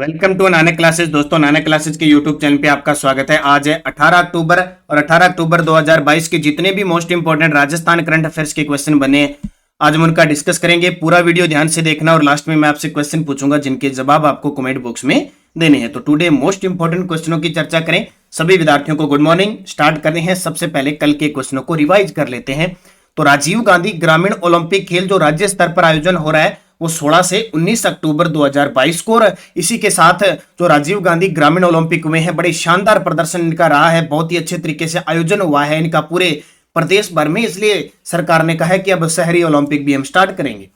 Welcome to Nanak classes. दोस्तों, Nanak classes के YouTube channel पे आपका स्वागत है। आज है 18 अक्टूबर और 18 अक्टूबर 2022 के जितने भी most important Rajasthan current affairs के क्वेश्चन बने आज हम उनका डिस्कस करेंगे। पूरा वीडियो ध्यान से देखना और लास्ट में मैं आपसे क्वेश्चन पूछूंगा जिनके जवाब आपको कमेंट बॉक्स में देने हैं। तो टुडे मोस्ट इंपोर्टेंट क्वेश्चनों की चर्चा करें। सभी विद्यार्थियों को गुड मॉर्निंग। स्टार्ट करते हैं। सबसे पहले कल के क्वेश्चनों को रिवाइज कर लेते हैं। तो राजीव गांधी ग्रामीण ओलंपिक खेल जो राज्य स्तर पर आयोजन हो रहा है वो 16 से 19 अक्टूबर 2022 को, और इसी के साथ जो राजीव गांधी ग्रामीण ओलंपिक में है बड़े शानदार प्रदर्शन इनका रहा है, बहुत ही अच्छे तरीके से आयोजन हुआ है इनका पूरे प्रदेश भर में। इसलिए सरकार ने कहा है कि अब शहरी ओलंपिक भी हम स्टार्ट करेंगे।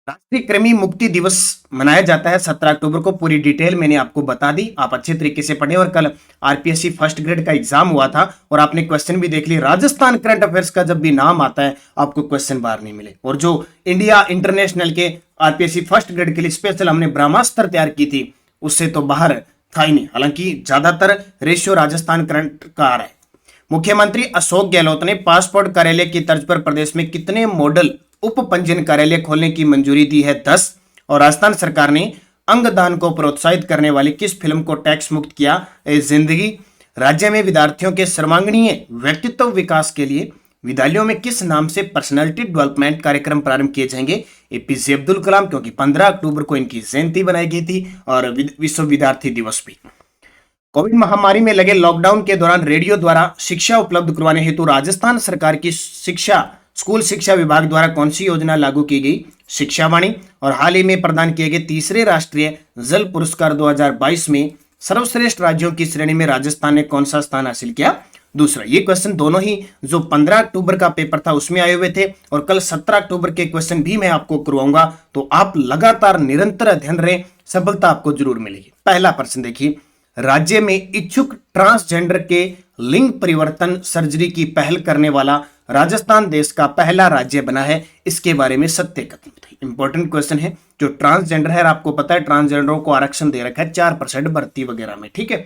राष्ट्रीय कृमि मुक्ति दिवस मनाया जाता है 17 अक्टूबर को। पूरी डिटेल मैंने आपको बता दी, आप अच्छे तरीके से पढ़े। और कल आरपीएससी फर्स्ट ग्रेड का एग्जाम हुआ था और आपने क्वेश्चन भी देख लिए। राजस्थान करंट अफेयर्स का जब भी नाम आता है आपको क्वेश्चन बाहर नहीं मिले। और जो इंडिया इंटरनेशनल के आरपीएससी फर्स्ट ग्रेड के लिए स्पेशल हमने ब्रह्मास्त्र तैयार की थी उससे तो बाहर था ही नहीं। हालांकि ज्यादातर रेशियो राजस्थान करंट का आ रहा है। मुख्यमंत्री अशोक गहलोत ने पासपोर्ट कार्यालय की तर्ज पर प्रदेश में कितने मॉडल उप पंजीयन कार्यालय खोलने की मंजूरी दी है? 10। और राजस्थान सरकार ने अंगदान को प्रोत्साहित करने वाली किस फिल्म को टैक्स मुक्त किया? जिंदगी। राज्य में विद्यार्थियों के सर्वांगीण व्यक्तित्व विकास के लिए विद्यालयों में किस नाम से पर्सनालिटी डेवलपमेंट कार्यक्रम प्रारंभ किए जाएंगे? एपीजे अब्दुल कलाम, क्योंकि 15 अक्टूबर को इनकी जयंती बनाई गई थी। और विश्व विद्यार्थी दिवस भी। कोविड महामारी में लगे लॉकडाउन के दौरान रेडियो द्वारा शिक्षा उपलब्ध करवाने हेतु राजस्थान सरकार की स्कूल शिक्षा विभाग द्वारा कौन सी योजना लागू की गई? शिक्षावाणी। और हाल ही में प्रदान किए गए तीसरे राष्ट्रीय जल पुरस्कार 2022 में सर्वश्रेष्ठ राज्यों की श्रेणी में राजस्थान ने कौन सा स्थान हासिल किया? दूसरा। ये क्वेश्चन दोनों ही जो 15 अक्टूबर का पेपर था उसमें आए हुए थे और कल 17 अक्टूबर के क्वेश्चन भी मैं आपको करवाऊंगा। तो आप लगातार निरंतर अध्ययन रहे, सफलता आपको जरूर मिलेगी। पहला प्रश्न देखिए, राज्य में इच्छुक ट्रांसजेंडर के लिंग परिवर्तन सर्जरी की पहल करने वाला राजस्थान देश का पहला राज्य बना है। इसके बारे में सत्य कथन बताइए। इंपॉर्टेंट क्वेश्चन है। जो ट्रांसजेंडर है, आपको पता है ट्रांसजेंडरों को आरक्षण दे रखा है 4% भर्ती वगैरह में, ठीक है।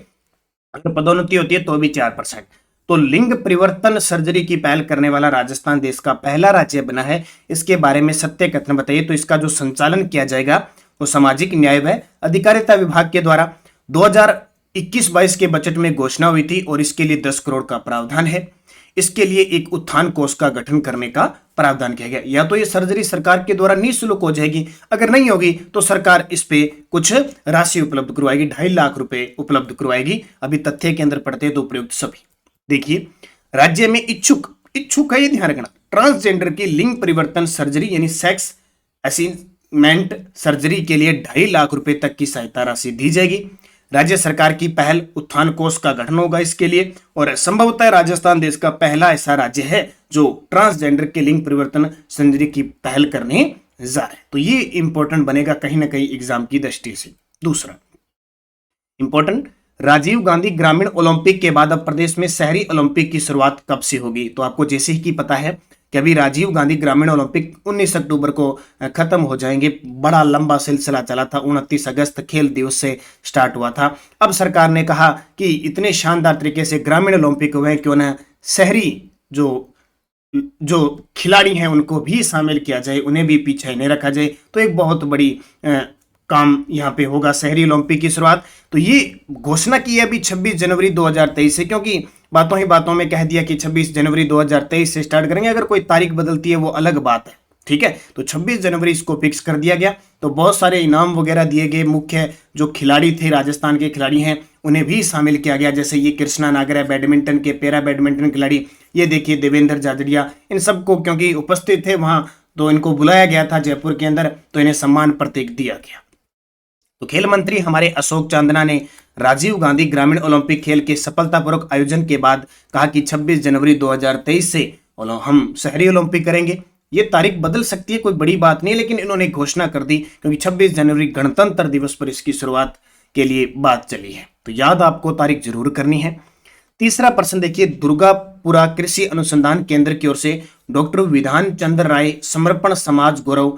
अगर पदोन्नति होती है तो भी 4%। तो लिंग परिवर्तन सर्जरी की पहल करने वाला राजस्थान देश का पहला राज्य बना है। इसके बारे में सत्य कथन बताइए। तो इसका जो संचालन किया जाएगा वो सामाजिक न्याय व अधिकारिता विभाग के द्वारा 2021-22 के बजट में घोषणा हुई थी और इसके लिए 10 करोड़ का प्रावधान है। इसके लिए एक उत्थान कोष का गठन करने का प्रावधान किया गया। या तो ये सर्जरी सरकार के द्वारा निःशुल्क हो जाएगी, अगर नहीं होगी तो सरकार इस पे कुछ राशि उपलब्ध करवाएगी, 2.5 लाख रुपए उपलब्ध करवाएगी। अभी तथ्य के अंदर पढ़ते हैं तो उपयुक्त सभी देखिए। राज्य में इच्छुक है, ये ध्यान रखना, ट्रांसजेंडर की लिंग परिवर्तन सर्जरी यानी सेक्स असाइनमेंट सर्जरी के लिए 2.5 लाख रुपए तक की सहायता राशि दी जाएगी। राज्य सरकार की पहल उत्थान कोष का गठन होगा इसके लिए। और संभवतः राजस्थान देश का पहला ऐसा राज्य है जो ट्रांसजेंडर के लिंग परिवर्तन सर्जरी की पहल करने जा रहा है। तो ये इंपॉर्टेंट बनेगा कहीं ना कहीं एग्जाम की दृष्टि से। दूसरा इंपॉर्टेंट, राजीव गांधी ग्रामीण ओलंपिक के बाद अब प्रदेश में शहरी ओलंपिक की शुरुआत कब से होगी? तो आपको जैसे ही कि पता है कि अभी राजीव गांधी ग्रामीण ओलंपिक 19 अक्टूबर को खत्म हो जाएंगे। बड़ा लंबा सिलसिला चला था, 29 अगस्त खेल दिवस से स्टार्ट हुआ था। अब सरकार ने कहा कि इतने शानदार तरीके से ग्रामीण ओलंपिक हुए, क्यों ना शहरी जो खिलाड़ी हैं उनको भी शामिल किया जाए, उन्हें भी पीछे नहीं रखा जाए। तो एक बहुत बड़ी काम यहाँ पे होगा, शहरी ओलंपिक की शुरुआत। तो ये घोषणा की है अभी 26 जनवरी 2023 से, क्योंकि बातों ही बातों में कह दिया कि 26 जनवरी 2023 से स्टार्ट करेंगे। अगर कोई तारीख बदलती है वो अलग बात है, ठीक है। तो 26 जनवरी इसको फिक्स कर दिया गया। तो बहुत सारे इनाम वगैरह दिए गए। मुख्य जो खिलाड़ी थे, राजस्थान के खिलाड़ी हैं, उन्हें भी शामिल किया गया। जैसे ये कृष्णा नागर है बैडमिंटन के, पैरा बैडमिंटन खिलाड़ी, ये देखिए देवेंद्र जाजड़िया, इन सबको क्योंकि उपस्थित थे वहां तो इनको बुलाया गया था जयपुर के अंदर, तो इन्हें सम्मान प्रतीक दिया गया। तो खेल मंत्री हमारे अशोक चांदना ने राजीव गांधी ग्रामीण ओलंपिक खेल के सफलतापूर्वक आयोजन के बाद कहा कि 26 जनवरी 2023 से हम शहरी ओलंपिक करेंगे। ये तारीख बदल सकती है, कोई बड़ी बात नहीं, लेकिन इन्होंने घोषणा कर दी क्योंकि 26 जनवरी गणतंत्र दिवस पर इसकी शुरुआत के लिए बात चली है। तो याद आपको तारीख जरूर करनी है। तीसरा प्रश्न देखिए, दुर्गापुरा कृषि अनुसंधान केंद्र की ओर से डॉक्टर विधान चंद्र राय समर्पण समाज गौरव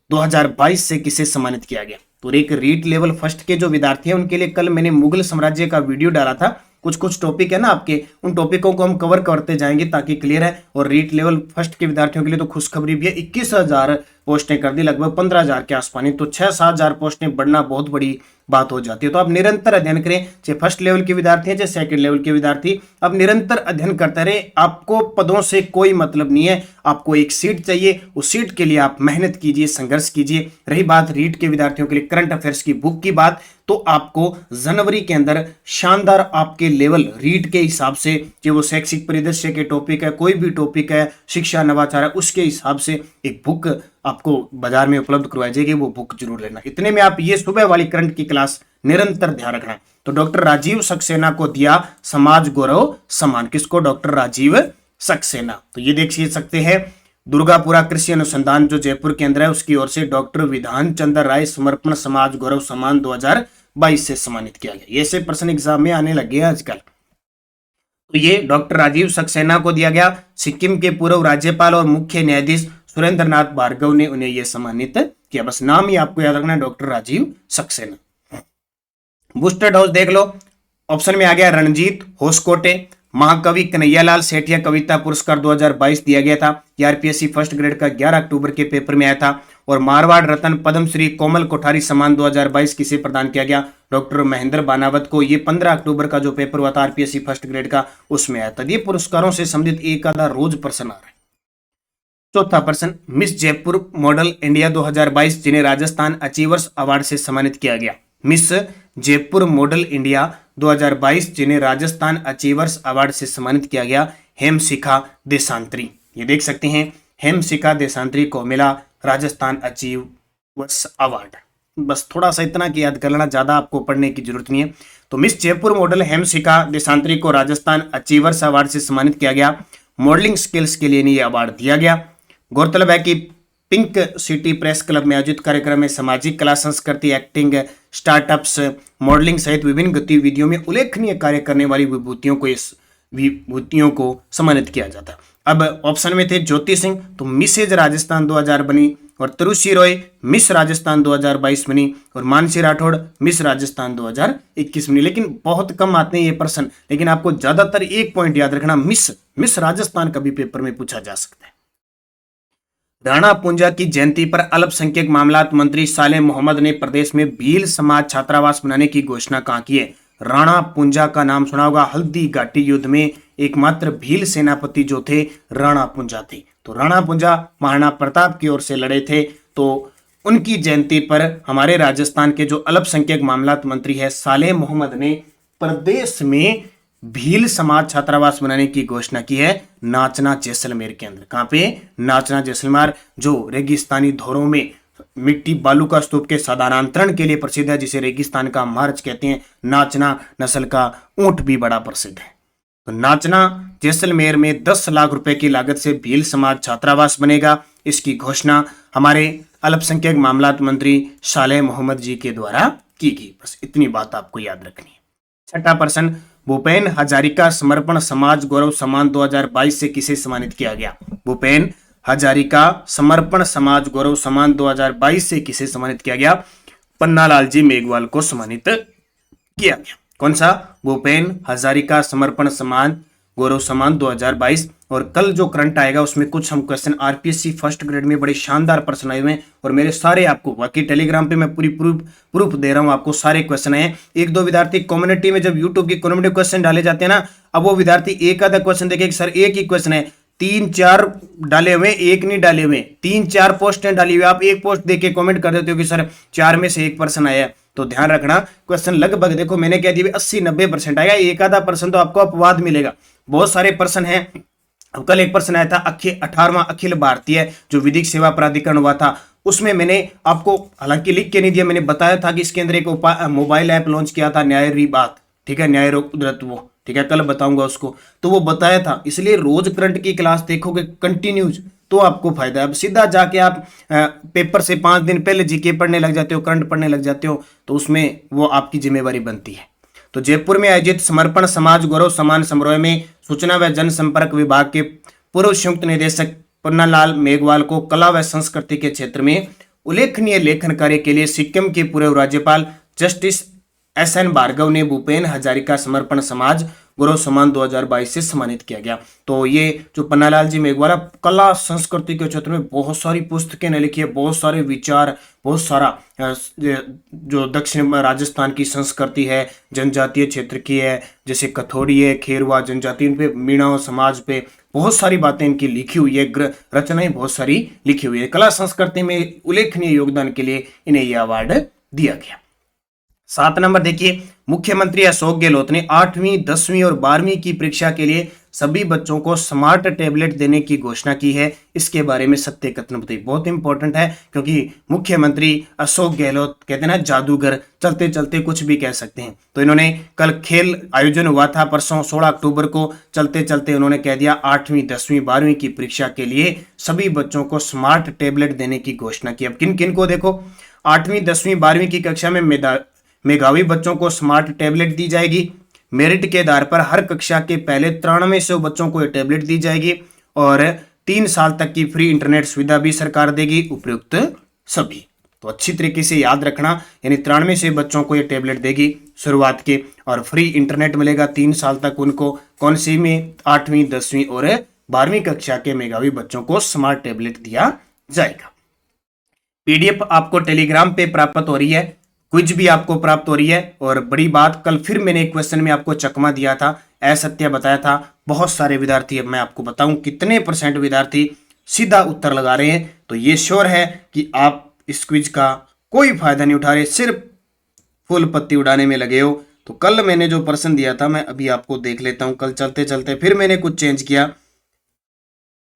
2022 से किसे सम्मानित किया गया? तो एक रीट लेवल फर्स्ट के जो विद्यार्थी हैं उनके लिए कल मैंने मुगल साम्राज्य का वीडियो डाला था। कुछ टॉपिक है ना आपके, उन टॉपिकों को हम कवर करते जाएंगे ताकि क्लियर है। और रीट लेवल फर्स्ट के विद्यार्थियों के लिए तो खुशखबरी भी है, 21,000 पोस्टें कर दी, लगभग 15,000 के आसपास। तो 6-7,000 पोस्टें बढ़ना बहुत बड़ी बात हो जाती है। तो आप निरंतर अध्ययन करें, चाहे फर्स्ट लेवल के विद्यार्थी हैं चाहे सेकंड लेवल के विद्यार्थी, आप निरंतर अध्ययन करते रहे। आपको पदों से कोई मतलब नहीं है, आपको एक सीट चाहिए, उस सीट के लिए आप मेहनत कीजिए, संघर्ष कीजिए। रही बात रीट के विद्यार्थियों के लिए करंट अफेयर्स की बुक की बात, तो आपको जनवरी के अंदर शानदार आपके लेवल रीट के हिसाब से, जो वो शैक्षिक परिदृश्य के टॉपिक है, कोई भी टॉपिक है, शिक्षा नवाचार है, उसके हिसाब से एक बुक आपको बाजार में उपलब्ध करवाई जाएगी, वो बुक जरूर लेना। इतने में आप ये सुबह वाली करंट की क्लास निरंतर ध्यान रखना। तो डॉक्टर राजीव सक्सेना को दिया समाज गौरव सम्मान, किसको? डॉक्टर राजीव सक्सेना। तो ये देख सकते हैं दुर्गापुरा कृषि अनुसंधान जो जयपुर के अंदर है, उसकी ओर से डॉक्टर विधान चंद्र राय समर्पण समाज गौरव सम्मान 2022 से सम्मानित किया गया। ये से प्रश्न एग्जाम में आने लगे हैं आजकल। तो ये डॉक्टर राजीव सक्सेना को दिया गया। सिक्किम के पूर्व राज्यपाल और मुख्य न्यायाधीश सुरेंद्र नाथ भार्गव ने उन्हें यह सम्मानित किया। बस नाम ही आपको याद रखना है, doctor Rajeev Saxena. Booster dose देख लो, ऑप्शन में आ गया रणजीत होसकोटे। महाकवि कन्हैयालाल सेठिया कविता पुरस्कार 2022 दिया गया था। आरपीएससी फर्स्ट ग्रेड का 11 अक्टूबर के पेपर में आया था। और मारवाड़ रत्न पद्मश्री कोमल कोठारी सम्मान 2022 किसे प्रदान किया गया? डॉक्टर महेंद्र बानावत को। ये 15 अक्टूबर का जो पेपर हुआ था आरपीएससी फर्स्ट ग्रेड का, उसमें आया था। ये पुरस्कारों से संबंधित एक आधा रोज प्रश्न आ रहा है। चौथा प्रश्न, मिस जयपुर मॉडल इंडिया 2022 जिन्हें राजस्थान अचीवर्स अवार्ड से सम्मानित किया गया। मिस जयपुर मॉडल इंडिया 2022 जिन्हें राजस्थान अचीवर्स अवार्ड से सम्मानित किया गया, हेमशिखा देशांतरी। ये देख सकते हैं, हेमशिखा देशांतरी को मिला राजस्थान अचीवर्स अवार्ड। बस थोड़ा सा इतना कि याद कर लेना, ज्यादा आपको पढ़ने की जरूरत नहीं है। तो मिस जयपुर मॉडल हेमशिखा देशांतरी को राजस्थान अचीवर्स अवार्ड से सम्मानित किया गया। मॉडलिंग स्किल्स के लिए ये अवार्ड दिया गया। गौरतलब है कि पिंक सिटी प्रेस क्लब में आयोजित कार्यक्रम में सामाजिक कला, संस्कृति, एक्टिंग, स्टार्टअप्स, मॉडलिंग सहित विभिन्न गतिविधियों में उल्लेखनीय कार्य करने वाली विभूतियों को सम्मानित किया जाता। अब ऑप्शन में थे ज्योति सिंह, तो मिसेज राजस्थान 2000 बनी, और तरुषि रॉय मिस राजस्थान 2022 बनी, और मानसी राठौड़ मिस राजस्थान 2021 बनी। लेकिन बहुत कम आते हैं ये प्रश्न, लेकिन आपको ज्यादातर एक पॉइंट याद रखना, मिस राजस्थान का भी पेपर में पूछा जा सकता है। राणा पुंजा की जयंती पर अल्पसंख्यक मामलात मंत्री सालेह मोहम्मद ने प्रदेश में भील समाज छात्रावास बनाने की घोषणा कहां की है? राणा पुंजा का नाम सुना होगा, हल्दी घाटी युद्ध में एकमात्र भील सेनापति जो थे राणा पुंजा थे। तो राणा पुंजा महाराणा प्रताप की ओर से लड़े थे। तो उनकी जयंती पर हमारे राजस्थान के जो अल्पसंख्यक मामलात मंत्री है सालेह मोहम्मद ने प्रदेश में भील समाज छात्रावास बनाने की घोषणा की है, नाचना जैसलमेर के अंदर। कहां पे? नाचना जैसलमेर, जो रेगिस्तानी धोरों में मिट्टी बालू का स्तूप के साधारणांतरण के लिए प्रसिद्ध है, जिसे रेगिस्तान का मार्च कहते हैं। नाचना नस्ल का ऊंट भी बड़ा प्रसिद्ध है। तो नाचना जैसलमेर में 10 लाख रुपए की लागत से भील समाज छात्रावास बनेगा। इसकी घोषणा हमारे अल्पसंख्यक मामलात मंत्री सालेह मोहम्मद जी के द्वारा की गई। बस इतनी बात आपको याद रखनी है। छठा प्रश्न, भूपेन हजारिका समर्पण समाज गौरव सम्मान 2022 से किसे सम्मानित किया गया? भूपेन हजारिका समर्पण समाज गौरव सम्मान 2022 से किसे सम्मानित किया गया? पन्नालाल जी मेघवाल को सम्मानित किया गया। कौन सा? भूपेन हजारिका समर्पण समाज गौरव सम्मान 2022। और कल जो करंट आएगा उसमें कुछ हम क्वेश्चन आरपीएससी फर्स्ट ग्रेड में बड़े शानदार प्रश्न आए हुए हैं, और मेरे सारे आपको बाकी टेलीग्राम पे मैं पूरी प्रूफ दे रहा हूं आपको, सारे क्वेश्चन आए। एक दो विद्यार्थी कम्युनिटी में जब यूट्यूब की कम्युनिटी क्वेश्चन डाले जाते हैं ना, अब वो विद्यार्थी एक आधा क्वेश्चन देखे, सर एक ही क्वेश्चन है, 3-4 डाले हुए, एक नहीं डाले हुए, 3-4 पोस्टें डाली हुई, आप एक पोस्ट देके कमेंट कर देते हो कि सर 4 में से 1 पर्सन आया। तो ध्यान रखना, क्वेश्चन लगभग देखो मैंने कह दिया 80-90% आएगा, एक आधा पर्सन तो आपको अपवाद मिलेगा। बहुत सारे पर्सन हैं। अब कल एक पर्सन आया था 18वां अखिल भारतीय जो विधिक सेवा प्राधिकरण हुआ था, उसमें मैंने आपको हालांकि लिख के नहीं दिया, मैंने बताया था कि इसके अंदर एक मोबाइल ऐप लॉन्च किया था, न्याय री बात, ठीक है, न्याय उदरत, वो ठीक है, कल बताऊंगा उसको, तो वो बताया था। इसलिए रोज करंट की क्लास देखोगे कंटिन्यूज तो आपको फायदा है। अब सीधा जाके आप पेपर से 5 दिन पहले जीके पढ़ने लग जाते हो, करंट पढ़ने लग जाते हो, तो उसमें वो आपकी जिम्मेवारी बनती है। तो जयपुर में आयोजित समर्पण समाज गौरव सम्मान समारोह में सूचना व जनसंपर्क विभाग के पूर्व संयुक्त निदेशक पन्नालाल मेघवाल को कला व संस्कृति के क्षेत्र में उल्लेखनीय लेखन कार्य के लिए सिक्किम के पूर्व राज्यपाल जस्टिस SN भार्गव ने भूपेन हजारिका समर्पण समाज गौरव सम्मान 2022 से सम्मानित किया गया। तो ये जो पन्नालाल जी मेघवाल कला संस्कृति के क्षेत्र में बहुत सारी पुस्तकें ने लिखी है, बहुत सारे विचार, बहुत सारा जो दक्षिण राजस्थान की संस्कृति है, जनजातीय क्षेत्र की है, जैसे कथोड़ी है, खेरवा जनजाति, इन पे मीणा समाज पे बहुत सारी बातें इनकी लिखी हुई है, रचनाएं बहुत सारी लिखी हुई है। कला संस्कृति में उल्लेखनीय योगदान के लिए इन्हें यह अवार्ड दिया गया। 7 नंबर देखिए, मुख्यमंत्री अशोक गहलोत ने 8वीं 10वीं और 12वीं की परीक्षा के लिए सभी बच्चों को स्मार्ट टैबलेट देने की घोषणा की है। इसके बारे में सत्य कथन बताइए। बहुत इंपॉर्टेंट है, क्योंकि मुख्यमंत्री अशोक गहलोत कहते हैं ना जादूगर, चलते चलते कुछ भी कह सकते हैं। तो इन्होंने कल खेल आयोजन हुआ था परसों 16 अक्टूबर को, चलते चलते उन्होंने कह दिया 8वीं 10वीं 12वीं की परीक्षा के लिए सभी बच्चों को स्मार्ट टैबलेट देने की घोषणा की। अब किन किन को देखो, 8वीं 10वीं 12वीं की कक्षा में मेधावी बच्चों को स्मार्ट टैबलेट दी जाएगी। मेरिट के आधार पर हर कक्षा के पहले 9300 बच्चों को यह टैबलेट दी जाएगी और 3 साल तक की फ्री इंटरनेट सुविधा भी सरकार देगी उपयुक्त सभी। तो अच्छी तरीके से याद रखना, यानी 9300 बच्चों को ये टैबलेट देगी शुरुआत के, और फ्री इंटरनेट मिलेगा 3 साल तक उनको। कौन सी में? 8वीं 10वीं और 12वीं कक्षा के मेधावी बच्चों को स्मार्ट टैबलेट दिया जाएगा। पीडीएफ आपको टेलीग्राम पे प्राप्त हो रही है, क्विज भी आपको प्राप्त हो रही है। और बड़ी बात, कल फिर मैंने एक क्वेश्चन में आपको चकमा दिया था, असत्य बताया था। बहुत सारे विद्यार्थी, अब मैं आपको बताऊं कितने % विद्यार्थी सीधा उत्तर लगा रहे हैं। तो ये श्योर है कि आप इस क्विज का कोई फायदा नहीं उठा रहे, सिर्फ फूल पत्ती उड़ाने में लगे हो। तो कल मैंने जो प्रश्न दिया था मैं अभी आपको देख लेता हूं। कल चलते चलते फिर मैंने कुछ चेंज किया,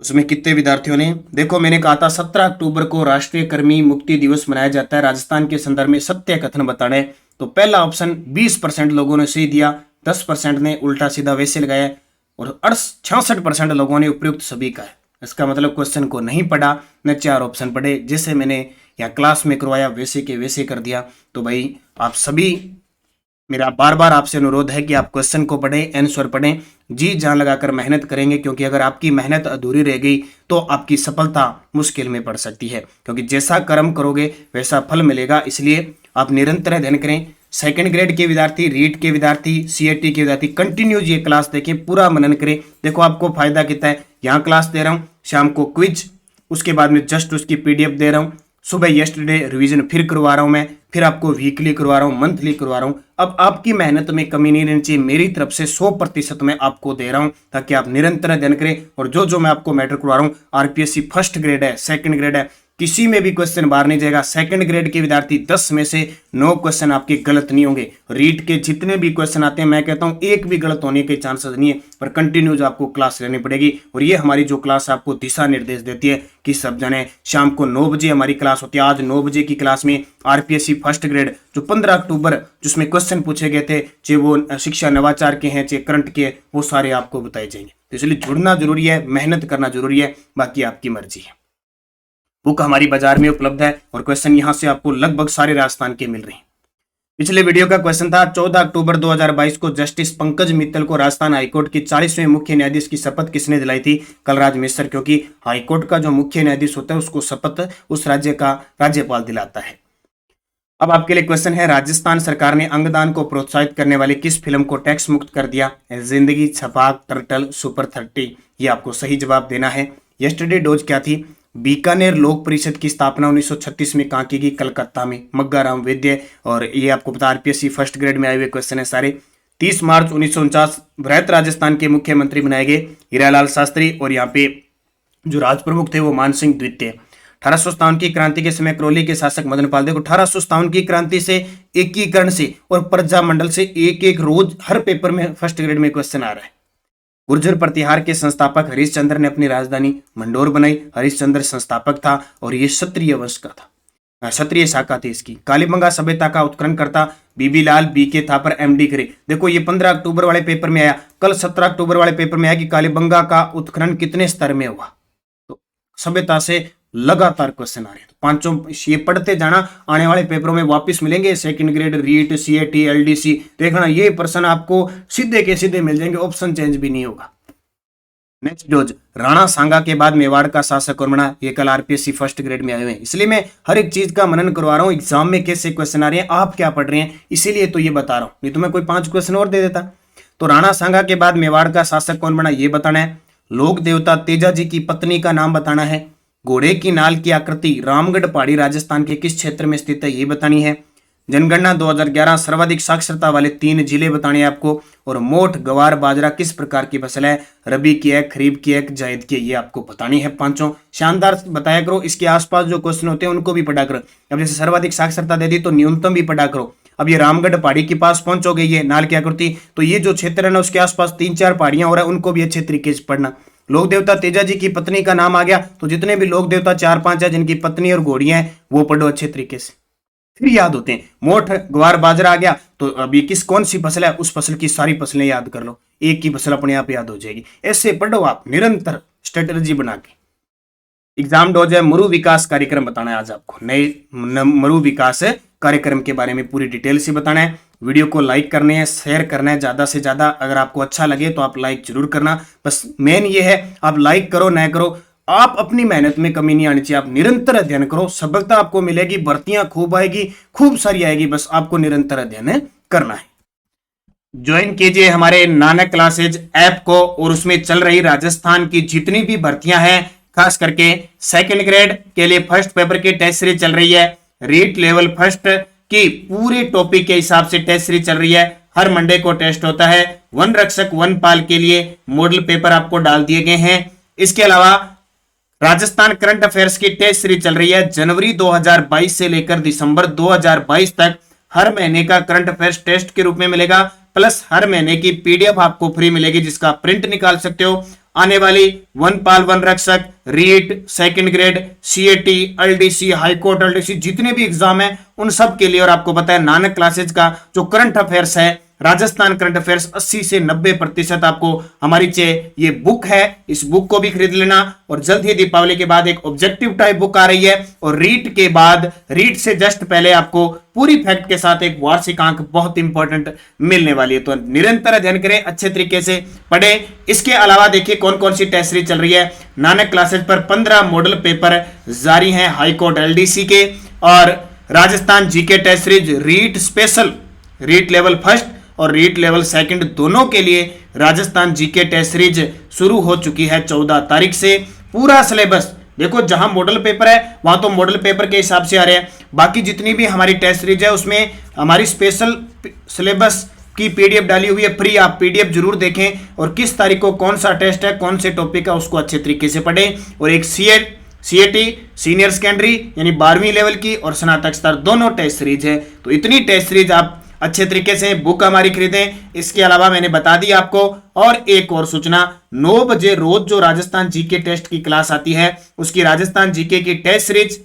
उसमें कितने विद्यार्थियों ने देखो, मैंने कहा था 17 अक्टूबर को राष्ट्रीय कर्मी मुक्ति दिवस मनाया जाता है, राजस्थान के संदर्भ में सत्य कथन बताने। तो पहला ऑप्शन 20% लोगों ने सही दिया, 10% ने उल्टा सीधा वैसे लगाया और 66% लोगों ने उपयुक्त सभी का है। इसका मतलब क्वेश्चन को नहीं पढ़ा, न 4 ऑप्शन पढ़े, जैसे मैंने यहाँ क्लास में करवाया वैसे के वैसे कर दिया। तो भाई आप सभी, मेरा बार बार आपसे अनुरोध है कि आप क्वेश्चन को पढ़ें, आंसर पढ़ें, जी जान लगाकर मेहनत करेंगे, क्योंकि अगर आपकी मेहनत अधूरी रह गई तो आपकी सफलता मुश्किल में पड़ सकती है, क्योंकि जैसा कर्म करोगे वैसा फल मिलेगा। इसलिए आप निरंतर अध्ययन करें। 2nd ग्रेड के विद्यार्थी, रीट के विद्यार्थी, सीएटी के विद्यार्थी कंटिन्यूज ये क्लास देखें, पूरा मनन करें। देखो आपको फायदा कितना है, यहाँ क्लास दे रहा हूँ, शाम को क्विज, उसके बाद में जस्ट उसकी पीडीएफ दे रहा हूँ, सुबह यस्टरडे रिवीजन फिर करवा रहा हूं मैं, फिर आपको वीकली करवा रहा हूं, मंथली करवा रहा हूं। अब आपकी मेहनत में कमी नहीं रहनी चाहिए, मेरी तरफ से 100% मैं आपको दे रहा हूं, ताकि आप निरंतर अध्ययन करें। और जो जो मैं आपको मैटर करवा रहा हूं, आरपीएससी 1st ग्रेड है, 2nd ग्रेड है, किसी में भी क्वेश्चन बाहर नहीं जाएगा। 2nd ग्रेड के विद्यार्थी 10 में से 9 क्वेश्चन आपके गलत नहीं होंगे। रीट के जितने भी क्वेश्चन आते हैं, मैं कहता हूं एक भी गलत होने के चांसेस नहीं है, पर कंटिन्यूज आपको क्लास लेनी पड़ेगी। और ये हमारी जो क्लास आपको दिशा निर्देश देती है कि सब जाने, शाम को 9 बजे हमारी क्लास होती है। आज 9 बजे की क्लास में आरपीएससी 1st ग्रेड जो 15 अक्टूबर जिसमें क्वेश्चन पूछे गए थे, चाहे वो शिक्षा नवाचार के हैं, चाहे करंट के, वो सारे आपको बताए जाएंगे। तो इसलिए जुड़ना जरूरी है, मेहनत करना जरूरी है, बाकी आपकी मर्जी है। बुक हमारी बाजार में उपलब्ध है और क्वेश्चन यहां से आपको लगभग सारे राजस्थान के मिल रहे हैं। पिछले वीडियो का क्वेश्चन था 14 अक्टूबर 2022 को जस्टिस पंकज मित्तल को राजस्थान हाईकोर्ट के 40वें मुख्य न्यायाधीश की शपथ किसने दिलाई थी? कलराज मिश्र, क्योंकि हाईकोर्ट का जो मुख्य न्यायाधीश होता है उसको शपथ उस राज्य का राज्यपाल दिलाता है। अब आपके लिए क्वेश्चन है, राजस्थान सरकार ने अंगदान को प्रोत्साहित करने वाली किस फिल्म को टैक्स मुक्त कर दिया? जिंदगी, छपाक, टर्टल, सुपर 30। ये आपको सही जवाब देना है। यस्टरडे डोज क्या थी? बीकानेर लोक परिषद की स्थापना 1936 में कहाँ की गई? कलकत्ता में, मग्गाराम वैद्य। और ये आपको पता आरपीएससी 1st ग्रेड में आए हुए क्वेश्चन है सारे। 30 मार्च 1949 वृहत राजस्थान के मुख्यमंत्री बनाए गए हीरालाल शास्त्री, और यहाँ पे जो राज प्रमुख थे वो मानसिंह द्वितीय। 1857 की क्रांति के समय करौली के शासक मदनपाल। देखो 1857 की क्रांति से, एकीकरण से और प्रजा मंडल से एक रोज हर पेपर में 1st ग्रेड में क्वेश्चन आ रहा है। गुर्जर प्रतिहार के संस्थापक हरिश्चंद्र ने अपनी राजधानी मंडोर बनाई। हरिश्चंद्र संस्थापक था और ये क्षत्रिय वंश का था, क्षत्रिय शाखा थी इसकी। कालीबंगा सभ्यता का उत्खनन करता बीबी लाल बीके थापर एमडी करे। देखो ये 15 अक्टूबर वाले पेपर में आया, कल 17 अक्टूबर वाले पेपर में आया कि कालीबंगा का उत्खनन कितने स्तर में हुआ। तो सभ्यता से लगातार क्वेश्चन आ रहे हैं, तो पांचों ये पढ़ते जाना, आने वाले पेपरों में वापस मिलेंगे। 2nd grade, REET, CAT, LDC, देखना ये प्रश्न आपको सीधे के सीधे मिल जाएंगे, ऑप्शन चेंज भी नहीं होगा। नेक्स्ट डोज, राणा सांगा के बाद मेवाड़ का शासक कौन बना? ये कल आरपीएससी 1st ग्रेड में आए हुए हैं, इसलिए मैं हर एक चीज का मनन करवा रहा हूँ। एग्जाम में कैसे क्वेश्चन आ रहे हैं, आप क्या पढ़ रहे हैं, इसीलिए तो ये बता रहा हूँ, नहीं तो मैं कोई 5 क्वेश्चन और दे देता। तो राणा सांगा के बाद मेवाड़ का शासक कौन बना ये बताना है। लोक देवता तेजाजी की पत्नी का नाम बताना है। घोड़े की नाल की आकृति रामगढ़ पहाड़ी राजस्थान के किस क्षेत्र में स्थित है ये बतानी है। जनगणना 2011 सर्वाधिक साक्षरता वाले 3 जिले बताने हैं आपको। और मोठ गवार बाजरा किस प्रकार की फसल है, रबी की है, खरीफ की है, जायद की है, ये आपको बतानी है। पांचों शानदार बताया करो। इसके आसपास जो क्वेश्चन होते हैं उनको भी पढ़ा करो। अब जैसे सर्वाधिक साक्षरता दे दी तो न्यूनतम भी पढ़ा करो। अब ये रामगढ़ पहाड़ी के पास पहुंचोगे, ये नाल की आकृति, तो ये जो क्षेत्र है ना उसके आसपास 3-4 पहाड़ियां हो रहा है, उनको भी अच्छे तरीके से पढ़ना। लोक देवता तेजाजी की पत्नी का नाम आ गया, तो जितने भी लोक देवता 4-5 है जिनकी पत्नी और घोड़ियां हैं वो पढ़ो अच्छे तरीके से, फिर याद होते हैं। मोठ ग्वार बाजरा आ गया, तो अभी किस कौन सी फसल है, उस फसल की सारी फसलें याद कर लो, एक की फसल अपने आप याद हो जाएगी। ऐसे पढ़ो आप निरंतर स्ट्रेटेजी बना के। एग्जाम डोज है मरु विकास कार्यक्रम बताना है आज आपको। नए मरु विकास कार्यक्रम के बारे में पूरी डिटेल से बताना है। वीडियो को लाइक करने हैं, शेयर करना है ज्यादा से ज्यादा। अगर आपको अच्छा लगे तो आप लाइक जरूर करना। बस मेन ये है, आप लाइक करो न करो, आप अपनी मेहनत में कमी नहीं आनी चाहिए। आप निरंतर अध्ययन करो, सफलता आपको मिलेगी, भर्तियां खूब आएगी, खूब सारी आएगी। बस आपको निरंतर अध्ययन करना है। ज्वाइन कीजिए हमारे नानक क्लासेज ऐप को, और उसमें चल रही राजस्थान की जितनी भी भर्तियां हैं, खास करके सेकंड ग्रेड के लिए फर्स्ट पेपर की टेस्ट सीरीज चल रही है। रीट लेवल फर्स्ट की पूरे टॉपिक के हिसाब से टेस्ट सीरीज चल रही है। हर मंडे को टेस्ट होता है। वन रक्षक वन पाल के लिए मॉडल पेपर आपको डाल दिए गए हैं। इसके अलावा राजस्थान करंट अफेयर्स की टेस्ट सीरीज चल रही है। जनवरी 2022 से लेकर दिसंबर 2022 तक हर महीने का करंट अफेयर्स टेस्ट के रूप में मिलेगा, प्लस हर महीने की पीडीएफ आपको फ्री मिलेगी जिसका प्रिंट निकाल सकते हो। आने वाली वन पाल, वन रक्षक, REET, second grade, CAT, LDC, high court LDC, जितने भी एग्जाम है उन सब के लिए। और आपको पता है नानक क्लासेज का जो करंट अफेयर्स है, राजस्थान करंट अफेयर्स 80 से 90% आपको हमारी ये बुक है, इस बुक को भी खरीद लेना। और जल्द ही दीपावली के बाद एक ऑब्जेक्टिव टाइप बुक आ रही है, और रीट के बाद, रीट से जस्ट पहले आपको पूरी फैक्ट के साथ एक वार्षिक अंक बहुत इंपॉर्टेंट मिलने वाली है। तो निरंतर अध्ययन करें, अच्छे तरीके से पढ़े। इसके अलावा देखिए कौन कौन सी टेस्ट सीरीज चल रही है। नानक क्लासेज पर 15 मॉडल पेपर जारी हैं हाईकोर्ट एलडीसी के, और Rajasthan GK test series REET special, REET level first और रीट लेवल सेकंड दोनों के लिए राजस्थान जीके टेस्ट सीरीज शुरू हो चुकी है 14 तारीख से। पूरा सिलेबस देखो, जहां मॉडल पेपर है वहां तो मॉडल पेपर के हिसाब से आ रहे हैं। बाकी जितनी भी हमारी टेस्ट सीरीज है उसमें हमारी स्पेशल सिलेबस की पीडीएफ डाली हुई है फ्री। आप पीडीएफ जरूर देखें, और किस तारीख को कौन सा टेस्ट है, कौन से टॉपिक है, उसको अच्छे तरीके से पढ़ें। और एक सीएटी सीनियर सेकेंडरी यानी 12वीं लेवल की और स्नातक स्तर दोनों टेस्ट सीरीज है। तो इतनी टेस्ट सीरीज आप अच्छे तरीके से बुक हमारी खरीदें। इसके अलावा मैंने बता दी आपको, और एक और सूचना, 9 बजे रोज जो राजस्थान जीके टेस्ट की क्लास आती है, उसकी राजस्थान जीके की टेस्ट सीरीज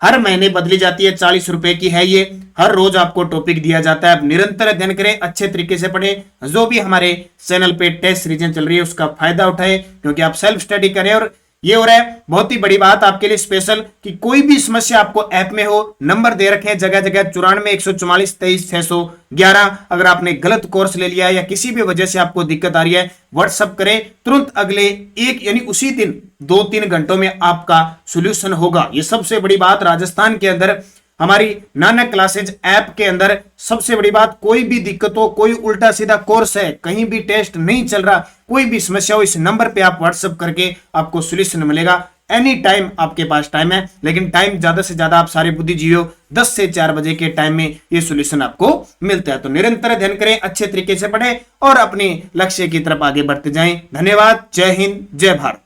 हर महीने बदली जाती है। 40 रुपए की है ये। हर रोज आपको टॉपिक दिया जाता है। आप निरंतर अध्ययन करें, अच्छे तरीके से पढ़ें। जो भी हमारे चैनल पे टेस्ट सीरीजें चल रही है उसका फायदा उठाएं, क्योंकि आप सेल्फ स्टडी करें। और ये हो रहा है बहुत ही बड़ी बात आपके लिए स्पेशल, कि कोई भी समस्या आपको ऐप में हो, नंबर दे रखे हैं जगह जगह 94 144 23 611। अगर आपने गलत कोर्स ले लिया है या किसी भी वजह से आपको दिक्कत आ रही है, व्हाट्सअप करें तुरंत। अगले एक यानी उसी दिन 2-3 घंटों में आपका सोल्यूशन होगा। ये सबसे बड़ी बात राजस्थान के अंदर हमारी नानक क्लासेज ऐप के अंदर सबसे बड़ी बात, कोई भी दिक्कत हो, कोई उल्टा सीधा कोर्स है, कहीं भी टेस्ट नहीं चल रहा, कोई भी समस्या हो, इस नंबर पे आप व्हाट्सएप करके आपको सॉल्यूशन मिलेगा। एनी टाइम आपके पास टाइम है, लेकिन टाइम ज्यादा से ज्यादा आप सारे बुद्धिजीवियों 10 से 4 बजे के टाइम में ये सॉल्यूशन आपको मिलता है। तो निरंतर अध्ययन करें, अच्छे तरीके से पढ़ें और अपने लक्ष्य की तरफ आगे बढ़ते जाएं। धन्यवाद। जय हिंद, जय भारत।